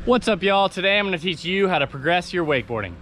What's up, y'all? Today I'm going to teach you how to progress your wakeboarding.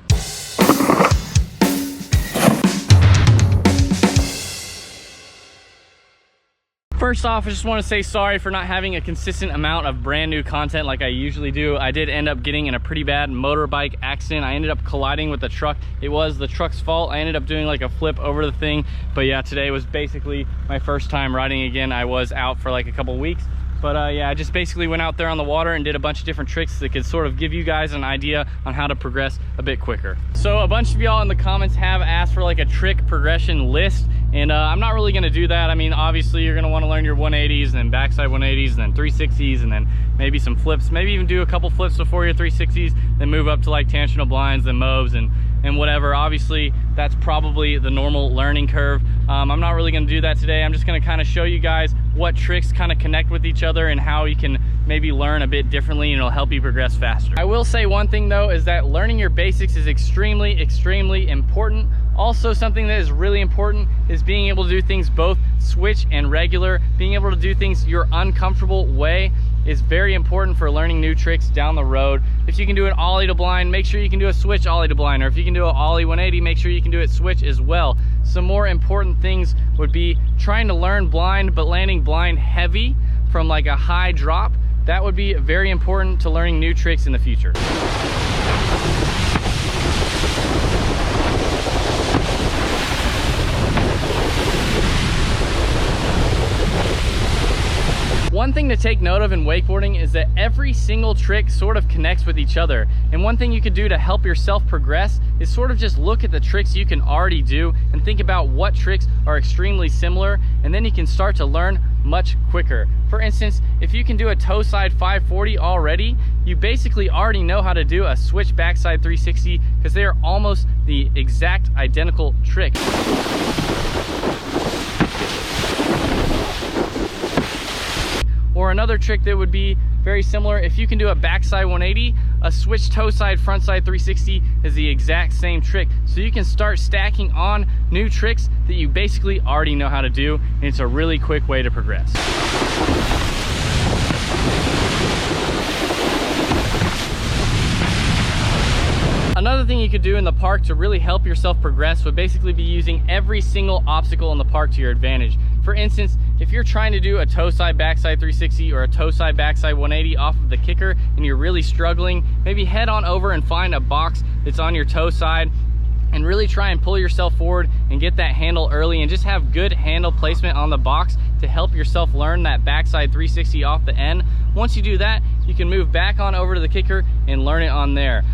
First off, I just want to say sorry for not having a consistent amount of brand new content like I usually do. I did end up getting in a pretty bad motorbike accident. I ended up colliding with the truck. It was the truck's fault. I ended up doing like a flip over the thing. But yeah, today was basically my first time riding again. I was out for like a couple weeks. But yeah, I just basically went out there on the water and did a bunch of different tricks that could sort of give you guys an idea on how to progress a bit quicker. So a bunch of y'all in the comments have asked for like a trick progression list, and I'm not really gonna do that. I mean, obviously you're gonna wanna learn your 180s and then backside 180s and then 360s and then maybe some flips, maybe even do a couple flips before your 360s, then move up to like tangential blinds and moves and whatever. Obviously that's probably the normal learning curve. I'm not really gonna do that today. I'm just gonna kind of show you guys what tricks kind of connect with each other and how you can maybe learn a bit differently, and it'll help you progress faster. I will say one thing though, is that learning your basics is extremely important. Also, something that is really important is being able to do things both switch and regular. Being able to do things your uncomfortable way is very important for learning new tricks down the road. If you can do an ollie to blind, make sure you can do a switch ollie to blind, or if you can do an ollie 180, make sure you can do it switch as well. Some more important things would be trying to learn blind but landing blind heavy from like a high drop. That would be very important to learning new tricks in the future. One thing to take note of in wakeboarding is that every single trick sort of connects with each other. And one thing you could do to help yourself progress is sort of just look at the tricks you can already do and think about what tricks are extremely similar, and then you can start to learn much quicker. For instance, if you can do a toe side 540 already, you basically already know how to do a switch backside 360 because they are almost the exact identical trick. Or another trick that would be very similar, if you can do a backside 180, a switch toe side front side 360 is the exact same trick. So you can start stacking on new tricks that you basically already know how to do, and it's a really quick way to progress. Another thing you could do in the park to really help yourself progress would basically be using every single obstacle in the park to your advantage. For instance, if you're trying to do a toe side backside 360 or a toe side backside 180 off of the kicker and you're really struggling, maybe head on over and find a box that's on your toe side and really try and pull yourself forward and get that handle early, and just have good handle placement on the box to help yourself learn that backside 360 off the end. Once you do that, you can move back on over to the kicker and learn it on there.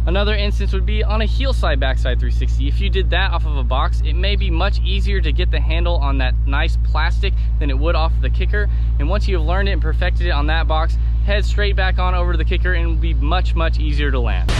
Another instance would be on a heel side backside 360. If you did that off of a box, it may be much easier to get the handle on that nice plastic than it would off of the kicker. And once you've learned it and perfected it on that box, head straight back on over to the kicker and it will be much easier to land.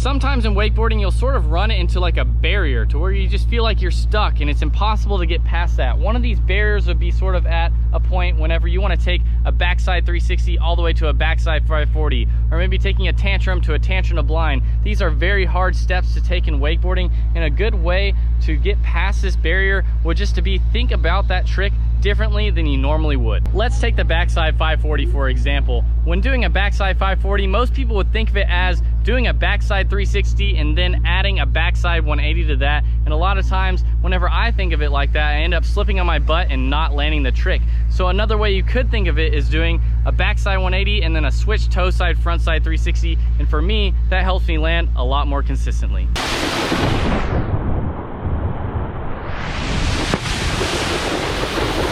Sometimes in wakeboarding, you'll sort of run it into like a barrier to where you just feel like you're stuck and it's impossible to get past that. One of these barriers would be sort of at a point whenever you want to take a backside 360 all the way to a backside 540, or maybe taking a tantrum to a tantrum to blind. These are very hard steps to take in wakeboarding, and a good way to get past this barrier would just to be think about that trick differently than you normally would. Let's take the backside 540 for example. When doing a backside 540, most people would think of it as doing a backside 360 and then adding a backside 180 to that. And a lot of times, whenever I think of it like that, I end up slipping on my butt and not landing the trick. So another way you could think of it is doing a backside 180 and then a switch toe side front side 360. And for me, that helps me land a lot more consistently.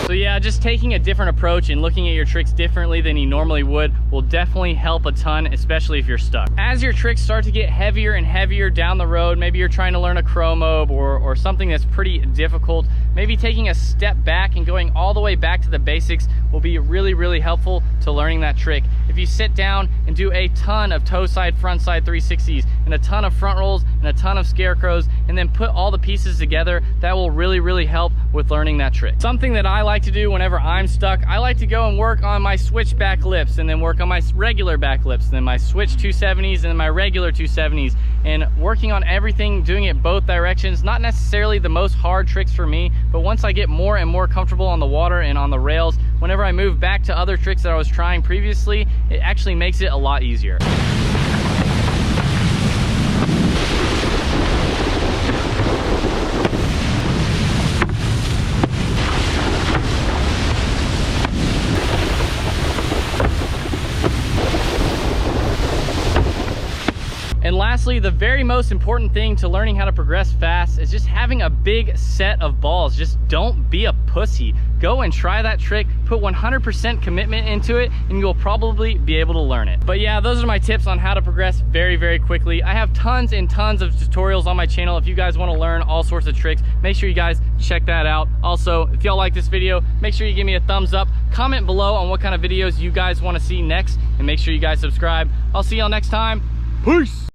So yeah, just taking a different approach and looking at your tricks differently than you normally would will definitely help a ton, especially if you're stuck. As your tricks start to get heavier and heavier down the road, maybe you're trying to learn a chromobe or something that's pretty difficult, maybe taking a step back and going all the way back to the basics will be really helpful to learning that trick. If you sit down and do a ton of toe side, front side 360s and a ton of front rolls and a ton of scarecrows, and then put all the pieces together. That will really help with learning that trick. Something that I like to do whenever I'm stuck, I like to go and work on my switch back lips, and then work on my regular back lips, and then my switch 270s, and then my regular 270s, and working on everything, doing it both directions. Not necessarily the most hard tricks for me, but once I get more and more comfortable on the water and on the rails, whenever I move back to other tricks that I was trying previously, it actually makes it a lot easier. And lastly, the very most important thing to learning how to progress fast is just having a big set of balls. Just don't be a pussy. Go and try that trick, put 100% commitment into it, and you'll probably be able to learn it. But yeah, those are my tips on how to progress very quickly. I have tons and tons of tutorials on my channel. If you guys want to learn all sorts of tricks, make sure you guys check that out. Also, if y'all like this video, make sure you give me a thumbs up. Comment below on what kind of videos you guys want to see next, and make sure you guys subscribe. I'll see y'all next time. Peace!